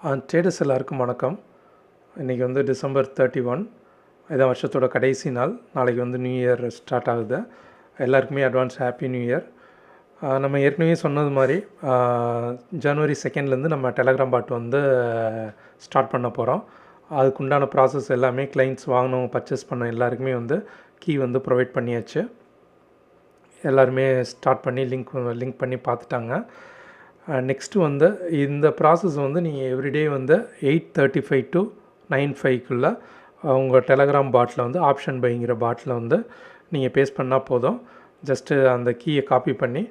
Traders எல்லாருக்கும் வணக்கம். இன்றைக்கி வந்து டிசம்பர் 31, இதான் வருஷத்தோட கடைசி நாள். நாளைக்கு வந்து நியூ இயர் ஸ்டார்ட் ஆகுது. எல்லாருக்குமே அட்வான்ஸ் ஹாப்பி நியூ இயர். நம்ம ஏற்கனவே சொன்னது மாதிரி ஜனவரி 2லேருந்து நம்ம டெலகிராம் பாட் வந்து ஸ்டார்ட் பண்ண போகிறோம். அதுக்குண்டான ப்ராசஸ் எல்லாமே கிளைண்ட்ஸ் வாங்கினவங்க பர்ச்சேஸ் பண்ண எல்லாருக்குமே வந்து கீ வந்து ப்ரொவைட் பண்ணியாச்சு. எல்லாருமே ஸ்டார்ட் பண்ணி லிங்க் பண்ணி பார்த்துட்டாங்க. நெக்ஸ்ட்டு வந்து இந்த ப்ராசஸ் வந்து நீங்கள் எவ்ரிடே வந்து 8:35 to 9:05 உங்கள் டெலகிராம் பாட்டில் வந்து ஆப்ஷன் பைங்கிற பாட்டில் வந்து நீங்கள் பேஸ்ட் பண்ணால் போதும். ஜஸ்ட்டு அந்த கீயை காப்பி பண்ணி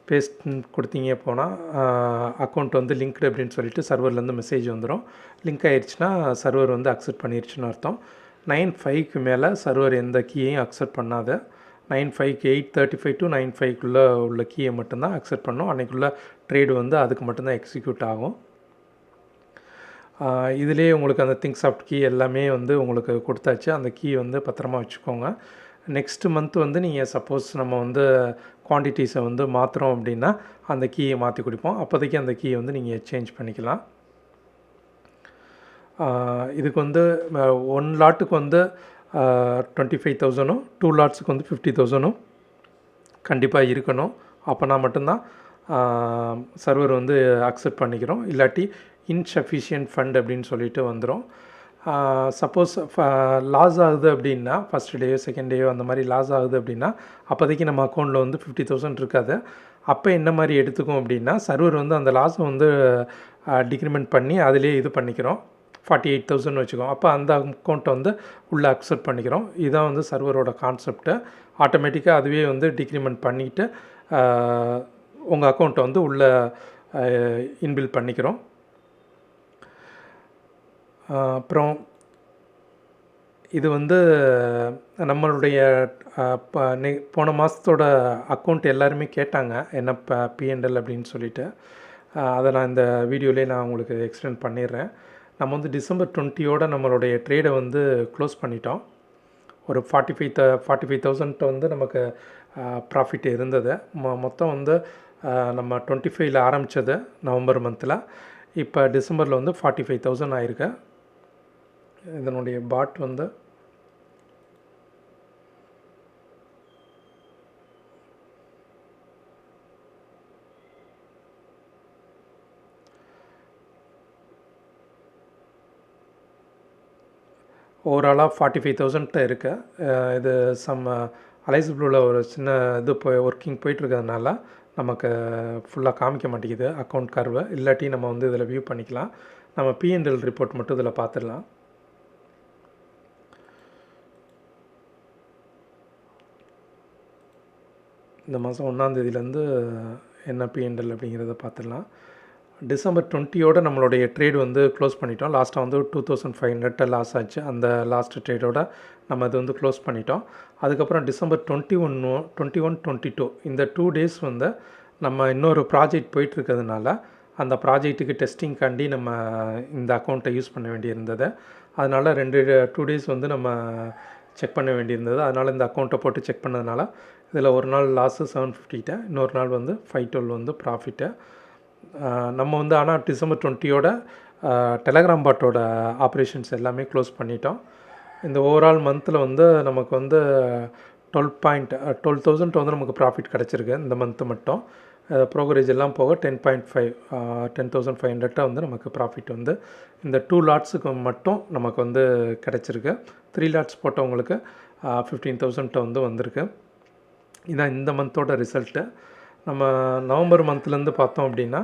பேஸ்ட் கொடுத்தீங்க போனால் அக்கௌண்ட் வந்து லிங்க்டு அப்படின்னு சொல்லிட்டு சர்வர்லேருந்து மெசேஜ் வந்துடும். லிங்க் ஆகிடுச்சுன்னா சர்வர் வந்து அக்செப்ட் பண்ணிடுச்சுன்னு அர்த்தம். 9:05 மேலே சர்வர் எந்த கீயையும் அக்செப்ட் பண்ணாத. 9:05 8:35 to 9:05 உள்ள கீயை மட்டும்தான் அக்செப்ட் பண்ணோம். அன்றைக்குள்ள ட்ரேடு வந்து அதுக்கு மட்டும்தான் எக்ஸிக்யூட் ஆகும். இதிலே உங்களுக்கு அந்த திங்க்சாஃப்ட் கீ எல்லாமே வந்து உங்களுக்கு கொடுத்தாச்சு. அந்த கீ வந்து பத்திரமா வச்சுக்கோங்க. நெக்ஸ்ட்டு மந்த் வந்து நீங்கள் சப்போஸ் நம்ம வந்து குவான்டிட்டிஸை வந்து மாற்றுறோம் அப்படின்னா அந்த கீயை மாற்றி கொடுப்போம். அப்போதைக்கு அந்த கீயை வந்து நீங்கள் சேஞ்ச் பண்ணிக்கலாம். இதுக்கு வந்து 1 லாட்டுக்கு வந்து 25,000 2 லாட்ஸுக்கு வந்து 50,000 கண்டிப்பாக இருக்கணும். அப்போனா மட்டும்தான் சர்வர் வந்து அக்செப்ட் பண்ணிக்கிறோம். இல்லாட்டி இன்சஃபிஷியன்ட் ஃபண்ட் அப்படின்னு சொல்லிட்டு வந்துடும். சப்போஸ் லாஸ் ஆகுது அப்படின்னா ஃபஸ்ட் டேயோ செகண்ட் டேயோ அந்த மாதிரி லாஸ் ஆகுது அப்படின்னா அப்போதைக்கு நம்ம அக்கௌண்ட்டில் வந்து 50,000 இருக்காது. அப்போ என்ன மாதிரி எடுத்துக்கும் அப்படின்னா சர்வர் வந்து அந்த லாஸை வந்து டிக்ரிமெண்ட் பண்ணி அதிலே இது பண்ணிக்கிறோம். 48,000 வச்சுக்கோம். அப்போ அந்த அக்கௌண்ட்டை வந்து உள்ளே அக்செப்ட் பண்ணிக்கிறோம். இதுதான் வந்து சர்வரோட கான்செப்ட்டு. ஆட்டோமேட்டிக்காக அதுவே வந்து டிக்ரிமெண்ட் பண்ணிவிட்டு உங்கள் அக்கௌண்ட்டை வந்து உள்ளே இன்பில் பண்ணிக்கிறோம். அப்புறம் இது வந்து நம்மளுடைய போன மாதத்தோட அக்கௌண்ட் எல்லாருமே கேட்டாங்க என்ன பிஎன்எல் அப்படின்னு சொல்லிட்டு. அதை நான் இந்த வீடியோலேயே நான் உங்களுக்கு எக்ஸ்பிளைன் பண்ணிடுறேன். நம்ம வந்து டிசம்பர் 20 நம்மளுடைய ட்ரேடை வந்து க்ளோஸ் பண்ணிட்டோம். ஒரு 45,000 வந்து நமக்கு ப்ராஃபிட் இருந்தது. மொத்தம் வந்து நம்ம 25 ஆரம்பித்தது நவம்பர் மந்தில். இப்போ டிசம்பரில் வந்து 45,000 ஆயிருக்கு. இதனுடைய பாட் வந்து ஓவராலாக 45,000 இருக்குது. இது அலைஸ் ப்ளூவில் ஒரு சின்ன இது ஒர்க்கிங் போயிட்டுருக்கிறதுனால நமக்கு ஃபுல்லாக காமிக்க மாட்டேங்குது அக்கௌண்ட் கர்வை. இல்லாட்டி நம்ம வந்து இதில் வியூ பண்ணிக்கலாம். நம்ம பிஎன்எல் ரிப்போர்ட் மட்டும் இதில் பார்த்துடலாம். இந்த மாதம் 1ஆந்தேதியிலேருந்து என்ன பிஎன்எல் அப்படிங்கிறத பார்த்துடலாம். டிசம்பர் 20 நம்மளுடைய ட்ரேடு வந்து க்ளோஸ் பண்ணிட்டோம். லாஸ்ட்டாக வந்து 2,500 லாஸ் ஆச்சு. அந்த லாஸ்ட் ட்ரேடோட நம்ம இது வந்து க்ளோஸ் பண்ணிட்டோம். அதுக்கப்புறம் டிசம்பர் 21, 22 இந்த 2 டேஸ் வந்து நம்ம இன்னொரு ப்ராஜெக்ட் போயிட்டுருக்கிறதுனால அந்த ப்ராஜெக்ட்டுக்கு டெஸ்டிங்காண்டி நம்ம இந்த அக்கௌண்ட்டை யூஸ் பண்ண வேண்டியிருந்தது. அதனால் 2 டேஸ் வந்து நம்ம செக் பண்ண வேண்டியிருந்தது. அதனால் இந்த அக்கௌண்ட்டை போட்டு செக் பண்ணதுனால இதில் ஒரு நாள் லாஸு 750, இன்னொரு நாள் வந்து 512 வந்து ப்ராஃபிட்டு. நம்ம வந்து ஆனால் டிசம்பர் 20 டெலகிராம் பாட்டோட ஆப்ரேஷன்ஸ் எல்லாமே க்ளோஸ் பண்ணிட்டோம். இந்த ஓவரால் மந்தில் வந்து நமக்கு வந்து 12,000 வந்து நமக்கு ப்ராஃபிட் கிடச்சிருக்கு இந்த மந்த்து மட்டும். ப்ரோக்கரேஜ் எல்லாம் போக 10,500 வந்து நமக்கு ப்ராஃபிட் வந்து இந்த 2 லாட்ஸுக்கு மட்டும் நமக்கு வந்து கிடச்சிருக்கு. 3 லாட்ஸ் போட்டவங்களுக்கு 15,000 வந்து வந்திருக்கு. இதான் இந்த மந்தோட ரிசல்ட்டு. நம்ம நவம்பர் மந்த்லேருந்து பார்த்தோம் அப்படின்னா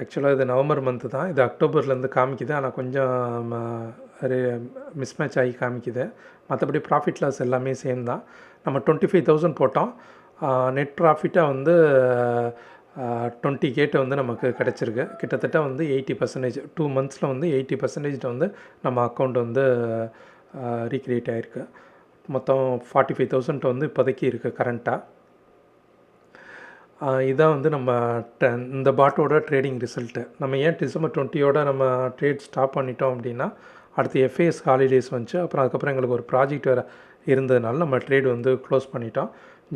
ஆக்சுவலாக இது நவம்பர் மந்த்து தான். இது அக்டோபர்லேருந்து காமிக்குது. ஆனால் கொஞ்சம் மிஸ்மேட்ச் ஆகி காமிக்குது. மற்றபடி ப்ராஃபிட் லாஸ் எல்லாமே சேம் தான். நம்ம 25,000 போட்டோம். நெட் ப்ராஃபிட்டாக வந்து 20K வந்து நமக்கு கிடச்சிருக்கு. கிட்டத்தட்ட வந்து 80%, 2 மந்த்ஸில் வந்து 80% வந்து நம்ம அக்கௌண்ட் வந்து ரீக்ரியேட் ஆகிருக்கு. மொத்தம் 45,000 வந்து இப்போதைக்கு இருக்குது கரண்ட்டாக. இதான் வந்து நம்ம இந்த பாட்டோட ட்ரேடிங் ரிசல்ட்டு. நம்ம ஏன் டிசம்பர் 20யோட நம்ம ட்ரேட் ஸ்டாப் பண்ணிட்டோம் அப்படின்னா, அடுத்து எஃப்ஏஎஸ் ஹாலிடேஸ் வந்துச்சு. அதுக்கப்புறம் எங்களுக்கு ஒரு ப்ராஜெக்ட் வேறு இருந்ததுனால நம்ம ட்ரேட் வந்து க்ளோஸ் பண்ணிட்டோம்.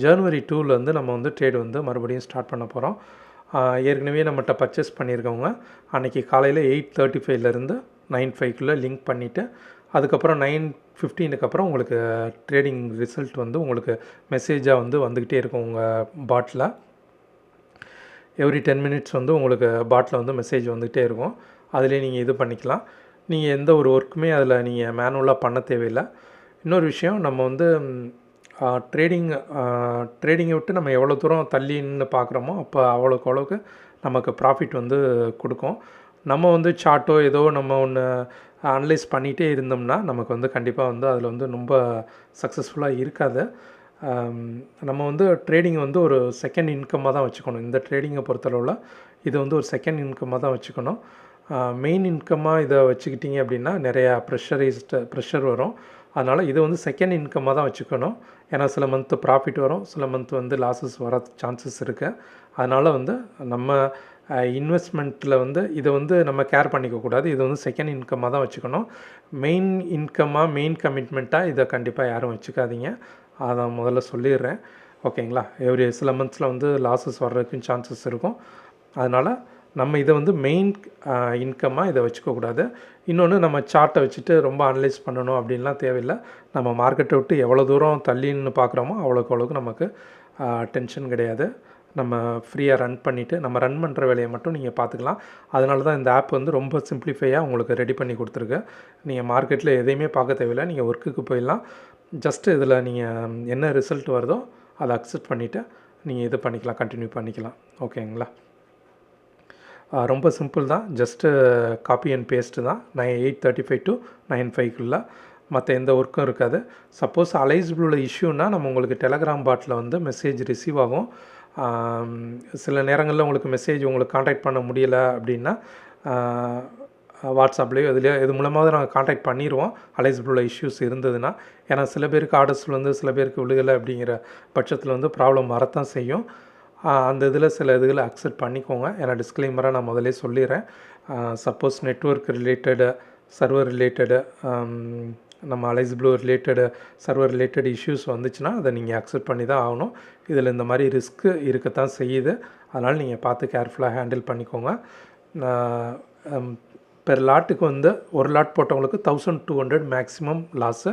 ஜனவரி 2லேருந்து நம்ம வந்து ட்ரேட் வந்து மறுபடியும் ஸ்டார்ட் பண்ண போகிறோம். ஏற்கனவே நம்மகிட்ட பர்ச்சேஸ் பண்ணியிருக்கவங்க அன்றைக்கி காலையில் 8:35லேருந்து 9:05க்குள்ளே லிங்க் பண்ணிவிட்டு, அதுக்கப்புறம் 9:15க்கு அப்புறம் உங்களுக்கு ட்ரேடிங் ரிசல்ட் வந்து உங்களுக்கு மெசேஜாக வந்து வந்துக்கிட்டே இருக்கும் உங்கள் பாட்டில். எவ்ரி 10 மினிட்ஸ் வந்து உங்களுக்கு பாட்டில் வந்து மெசேஜ் வந்துகிட்டே இருக்கும். அதிலே நீங்கள் இது பண்ணிக்கலாம். நீங்கள் எந்த ஒரு ஒர்க்குமே அதில் நீங்கள் மேனுவலாக பண்ண தேவையில்லை. இன்னொரு விஷயம், நம்ம வந்து ட்ரேடிங்கை விட்டு நம்ம எவ்வளோ தூரம் தள்ளின்னு பார்க்குறோமோ அப்போ அவ்வளோக்கு நமக்கு ப்ராஃபிட் வந்து கொடுக்கும். நம்ம வந்து சார்ட்டோ ஏதோ நம்ம ஒன்று அனலைஸ் பண்ணிகிட்டே இருந்தோம்னா நமக்கு வந்து கண்டிப்பாக வந்து அதில் வந்து ரொம்ப சக்ஸஸ்ஃபுல்லாக இருக்காது. நம்ம வந்து ட்ரேடிங் வந்து ஒரு செகண்ட் இன்கம்மாக தான் வச்சுக்கணும். இந்த ட்ரேடிங்கை பொறுத்தளவில் இது வந்து ஒரு செகண்ட் இன்கம்மாக தான் வச்சுக்கணும். மெயின் இன்கம்மாக இதை வச்சுக்கிட்டிங்க அப்படின்னா நிறையா ப்ரெஷர் வரும். அதனால் இது வந்து செகண்ட் இன்கம்மாக தான் வச்சுக்கணும். ஏன்னா சில மந்த்து ப்ராஃபிட் வரும், சில மந்த் வந்து லாஸஸ் வர சான்சஸ் இருக்குது. அதனால் வந்து நம்ம இன்வெஸ்ட்மெண்ட்டில் வந்து இதை வந்து நம்ம கேர் பண்ணிக்கக்கூடாது. இது வந்து செகண்ட் இன்கம்மாக தான் வச்சுக்கணும். மெயின் இன்கம்மாக, மெயின் கமிட்மெண்ட்டாக இதை கண்டிப்பாக யாரும் வச்சுக்காதீங்க. அதை முதல்ல சொல்லிடுறேன். ஓகேங்களா? சில மந்த்ஸில் வந்து லாஸஸ் வர்றதுக்கும் சான்சஸ் இருக்கும். அதனால் நம்ம இதை வந்து மெயின் இன்கம்மாக இதை வச்சுக்கக்கூடாது. இன்னொன்று, நம்ம சார்ட்டை வச்சுட்டு ரொம்ப அனலைஸ் பண்ணணும் அப்படின்லாம் தேவையில்லை. நம்ம மார்க்கெட்டை விட்டு எவ்வளோ தூரம் தள்ளின்னு பார்க்குறோமோ அவ்வளோக்கு நமக்கு டென்ஷன் கிடையாது. நம்ம ஃப்ரீயாக ரன் பண்ணிவிட்டு நம்ம ரன் பண்ணுற வேலையை மட்டும் நீங்கள் பார்த்துக்கலாம். அதனால தான் இந்த ஆப் வந்து ரொம்ப சிம்பிளிஃபையாக உங்களுக்கு ரெடி பண்ணி கொடுத்துருக்கு. நீங்கள் மார்க்கெட்டில் எதையுமே பார்க்க தேவையில்லை. நீங்கள் ஒர்க்குக்கு போயிடலாம். ஜஸ்ட்டு இதில் நீங்கள் என்ன ரிசல்ட் வருதோ அதை அக்செப்ட் பண்ணிவிட்டு நீங்கள் இது பண்ணிக்கலாம், கண்டினியூ பண்ணிக்கலாம். ஓகேங்களா? ரொம்ப சிம்பிள் தான். ஜஸ்ட்டு காப்பி அண்ட் பேஸ்ட்டு தான். 8:35 to 9:05க்குள்ளே மற்ற எந்த ஒர்க்கும் இருக்காது. சப்போஸ் அலைஸ் ப்ளூவில் இஷ்யூனால் நம்ம உங்களுக்கு டெலகிராம் பாட்டில் வந்து மெசேஜ் ரிசீவ் ஆகும். சில நேரங்களில் உங்களுக்கு மெசேஜ் உங்களுக்கு காண்டாக்ட் பண்ண முடியலை அப்படின்னா வாட்ஸ்அப்லேயோ இதுலேயோ இது மூலமாக நாங்கள் காண்டாக்ட் பண்ணிடுவோம் அலைஸ் ப்ளூவில் இஷ்யூஸ் இருந்ததுன்னா. ஏன்னா சில பேருக்கு ஆர்டர்ஸ் வந்து சில பேருக்கு விழுகலை அப்படிங்கிற பட்சத்தில் வந்து ப்ராப்ளம் வரத்தான் செய்யும். அந்த இதில் சில இதுகளை அக்செப்ட் பண்ணிக்கோங்க. ஏன்னா டிஸ்க்ளைமராக நான் முதலே சொல்லிடுறேன். Suppose network related, server related, நம்ம Alice Blue related, server related issues வந்துச்சுன்னா அதை நீங்கள் அக்செப்ட் பண்ணி தான் ஆகணும். இதில் இந்த மாதிரி ரிஸ்க்கு இருக்கத்தான் செய்யுது. அதனால் நீங்கள் பார்த்து கேர்ஃபுல்லாக ஹேண்டில் பண்ணிக்கோங்க. பெர் லாட்டுக்கு வந்து ஒரு லாட் போட்டவங்களுக்கு 1200 மேக்ஸிமம் லாஸு,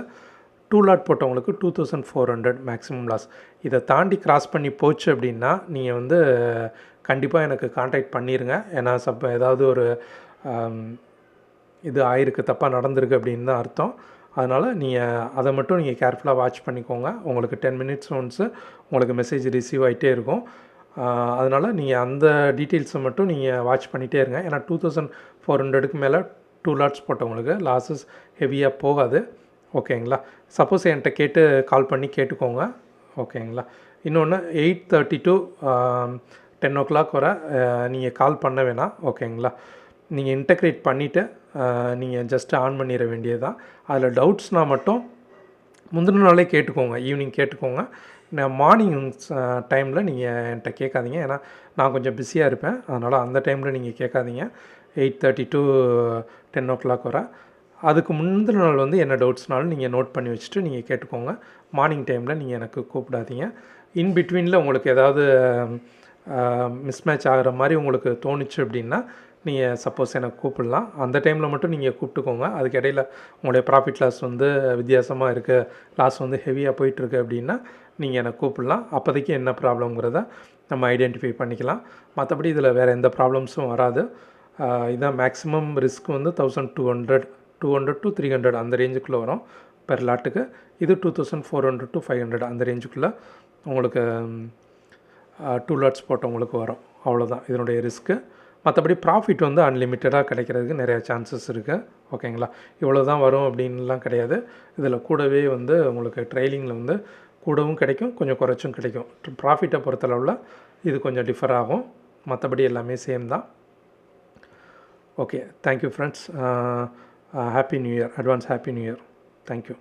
2 லாட் போட்டவங்களுக்கு 2400 மேக்ஸிமம் லாஸ். இதை தாண்டி கிராஸ் பண்ணி போச்சு அப்படின்னா நீங்கள் வந்து கண்டிப்பாக எனக்கு காண்டாக்ட் பண்ணிடுங்க. ஏன்னா ஏதாவது ஒரு இது ஆயிருக்கு, தப்பாக நடந்திருக்கு அப்படின்னு தான் அர்த்தம். அதனால் நீங்கள் அதை மட்டும் நீங்கள் கேர்ஃபுல்லாக வாட்ச் பண்ணிக்கோங்க. உங்களுக்கு 10 மினிட்ஸ் ஒன்ஸு உங்களுக்கு மெசேஜ் ரிசீவ் ஆகிட்டே இருக்கும். அதனால் நீங்கள் அந்த டீட்டெயில்ஸை மட்டும் நீங்கள் வாட்ச் பண்ணிகிட்டே இருங்க. ஏன்னா 2400க்கு மேலே 2 லாட்ஸ் போட்டவங்களுக்கு லாஸஸ் ஹெவியாக போகாது. ஓகேங்களா? சப்போஸ் என்கிட்ட கால் பண்ணி கேட்டுக்கோங்க. ஓகேங்களா? இன்னொன்று, 8:30 to 10 o'clock வரை நீங்கள் கால் பண்ண வேணாம். ஓகேங்களா? நீங்கள் இன்டெக்ரேட் பண்ணிவிட்டு நீங்கள் ஜஸ்ட்டு ஆன் பண்ணிட வேண்டியது தான். அதில் டவுட்ஸ்னால் மட்டும் முந்தின நாளே கேட்டுக்கோங்க, ஈவினிங் கேட்டுக்கோங்க. நான் மார்னிங் டைமில் நீங்கள் என்கிட்ட கேட்காதீங்க. ஏன்னா நான் கொஞ்சம் பிஸியாக இருப்பேன். அதனால் அந்த டைமில் நீங்கள் கேட்காதீங்க. 8:30 to 10 o'clock வரை. அதுக்கு முந்தின நாள் வந்து என்ன டவுட்ஸ்னாலும் நீங்கள் நோட் பண்ணி வச்சுட்டு நீங்கள் கேட்டுக்கோங்க. மார்னிங் டைமில் நீங்கள் எனக்கு கூப்பிடாதீங்க. இன் பிட்வீனில் உங்களுக்கு ஏதாவது மிஸ்மேட்ச் ஆகிற மாதிரி உங்களுக்கு தோணுச்சு அப்படின்னா நீங்கள் சப்போஸ் எனக்கு கூப்பிடலாம். அந்த டைமில் மட்டும் நீங்கள் கூப்பிட்டுக்கோங்க. அதுக்கு இடையில் உங்களுடைய ப்ராஃபிட் லாஸ் வந்து வித்தியாசமாக இருக்குது, லாஸ் வந்து ஹெவியாக போயிட்டுருக்கு அப்படின்னா நீங்கள் எனக்கு கூப்பிடலாம். அப்போதைக்கு என்ன ப்ராப்ளம்ங்கிறத நம்ம ஐடென்டிஃபை பண்ணிக்கலாம். மற்றபடி இதில் வேறு எந்த ப்ராப்ளம்ஸும் வராது. இதுதான் மேக்ஸிமம் ரிஸ்க் வந்து 1200 to 300 அந்த ரேஞ்சுக்குள்ளே வரும் பெர் லாட்டுக்கு. இது 2400 to 500 அந்த ரேஞ்சுக்குள்ளே உங்களுக்கு 2 லாட்ஸ் போட்டவங்களுக்கு வரும். அவ்வளோதான் இதனுடைய ரிஸ்க்கு. மற்றபடி ப்ராஃபிட் வந்து அன்லிமிட்டடாக கிடைக்கிறதுக்கு நிறையா சான்சஸ் இருக்குது. ஓகேங்களா? இவ்வளோ தான் வரும் அப்படின்லாம் கிடையாது. இதில் கூடவே வந்து உங்களுக்கு ட்ரைலிங்கில் வந்து கூடவும் கிடைக்கும், கொஞ்சம் குறைச்சும் கிடைக்கும். ப்ராஃபிட்டை பொறுத்தளவில் இது கொஞ்சம் டிஃபர் ஆகும். மற்றபடி எல்லாமே சேம் தான். Okay, thank you friends. Happy new year, advance happy new year. Thank you.